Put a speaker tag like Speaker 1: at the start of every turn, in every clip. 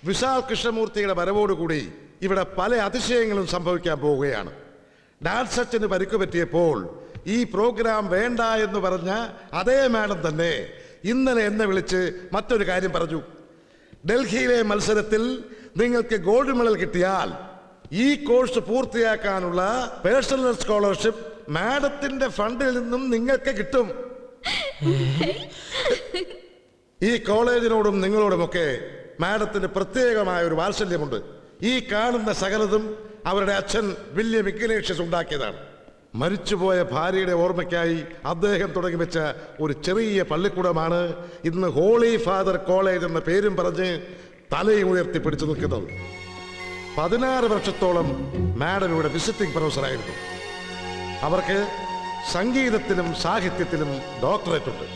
Speaker 1: വിശാൽ കൃഷ്ണമൂർത്തിയുടെ വരവോടുകൂടി ഇവിടെ പല അതിശയങ്ങളും സംഭവിക്കാൻ പോവുകയാണ്. ഡാൻസ് അച്ഛന് പരിക്ക് പറ്റിയപ്പോൾ ഈ പ്രോഗ്രാം വേണ്ട എന്ന് പറഞ്ഞ അതേ മാഡം തന്നെ ഇന്നലെ എന്നെ വിളിച്ച് മറ്റൊരു കാര്യം പറഞ്ഞു. ഡൽഹിയിലെ മത്സരത്തിൽ നിങ്ങൾക്ക് ഗോൾഡ് മെഡൽ കിട്ടിയാൽ ഈ കോഴ്സ് പൂർത്തിയാക്കാനുള്ള പേഴ്സണൽ സ്കോളർഷിപ്പ് മാഡത്തിന്റെ ഫണ്ടിൽ നിന്നും നിങ്ങൾക്ക് കിട്ടും. ഈ കോളേജിനോടും നിങ്ങളോടുമൊക്കെ മാഡത്തിന് പ്രത്യേകമായ ഒരു വാത്സല്യമുണ്ട്. ഈ കാണുന്ന സകലതും അവരുടെ അച്ഛൻ വില്യം ഇഗ്നേഷ്യസ് ഉണ്ടാക്കിയതാണ്. മരിച്ചുപോയ ഭാര്യയുടെ ഓർമ്മയ്ക്കായി അദ്ദേഹം തുടങ്ങി വെച്ച ഒരു ചെറിയ പള്ളിക്കൂടമാണ് ഇന്ന് ഹോളി ഫാദർ കോളേജ് എന്ന പേരും പറഞ്ഞ് തലയുയർത്തി പിടിച്ചു നിൽക്കുന്നത്. 16 വർഷത്തോളം മാഡം ഇവിടെ വിസിറ്റിംഗ് പ്രൊഫസറായിരുന്നു. അവർക്ക് സംഗീതത്തിലും സാഹിത്യത്തിലും ഡോക്ടറേറ്റ് ഉണ്ട്.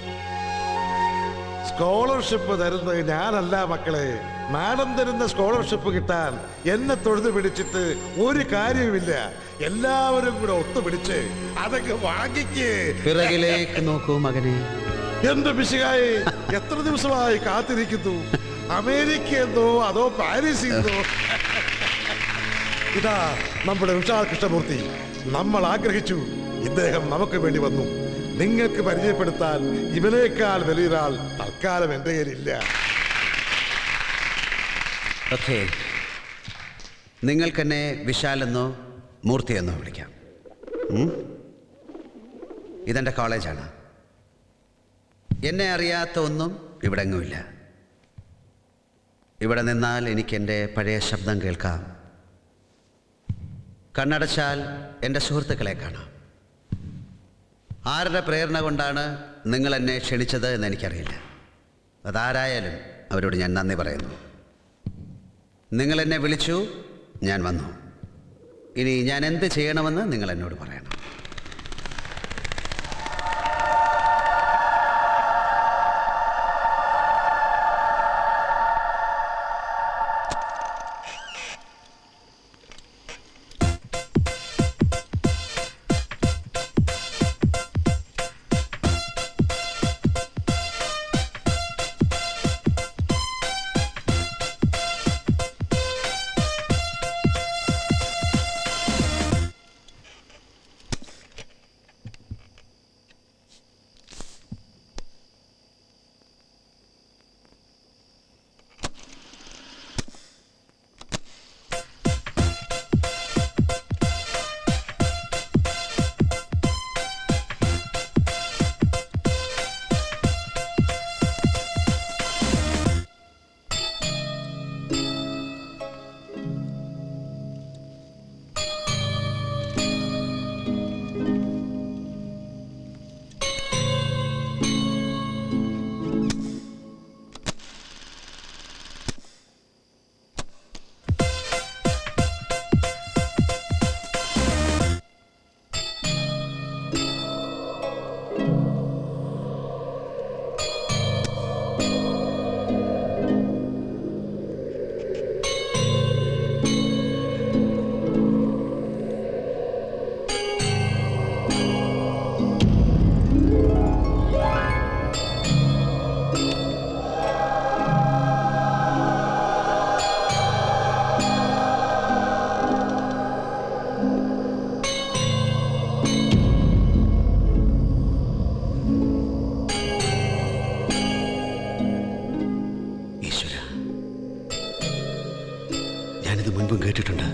Speaker 1: സ്കോളർഷിപ്പ് തരുന്നത് ഞാനല്ല മക്കളെ, മാഡം തരുന്ന സ്കോളർഷിപ്പ് കിട്ടാൻ എന്നെ തൊഴുതു പിടിച്ചിട്ട് ഒരു കാര്യവുമില്ല. എല്ലാവരും കൂടെ ഒത്തുപിടിച്ച് അതൊക്കെ വാങ്ങിക്ക്.
Speaker 2: പിറകിലേക്ക് നോക്കൂ മകനെ.
Speaker 1: എന്ത് പിശുകായി, എത്ര ദിവസമായി കാത്തിരിക്കുന്നു. അമേരിക്ക എന്നോ അതോ പാരീസിൽ നിന്നോ. ഇതാ നമ്മുടെ വിശാൽ കൃഷ്ണമൂർത്തി. നമ്മൾ ആഗ്രഹിച്ചു, ഇദ്ദേഹം നമുക്ക് വേണ്ടി വന്നു. നിങ്ങൾക്ക് പരിചയപ്പെടുത്താൻ ഇവനേക്കാൾ വലിയൊരാൾ തൽക്കാലം എൻ്റെ കയ്യിലില്ല.
Speaker 2: ഓക്കേ, നിങ്ങൾക്കെന്നെ വിശാലെന്നോ മൂർത്തിയെന്നോ വിളിക്കാം. ഇതെൻ്റെ കോളേജാണ്. എന്നെ അറിയാത്ത ഒന്നും ഇവിടെ എങ്ങുമില്ല. ഇവിടെ നിന്നാൽ എനിക്ക് എൻ്റെ പഴയ ശബ്ദം കേൾക്കാം. കണ്ണടച്ചാൽ എൻ്റെ സുഹൃത്തുക്കളെ കാണാം. ആരുടെ പ്രേരണ കൊണ്ടാണ് നിങ്ങൾ എന്നെ ക്ഷണിച്ചത് എന്ന് എനിക്കറിയില്ല. അതാരായാലും അവരോട് ഞാൻ നന്ദി പറയുന്നു. നിങ്ങൾ എന്നെ വിളിച്ചു, ഞാൻ വന്നു. ഇനി ഞാൻ എന്ത് ചെയ്യണമെന്ന് നിങ്ങൾ എന്നോട് പറയണം. ഞാനിത് മുൻപും കേട്ടിട്ടുണ്ട്.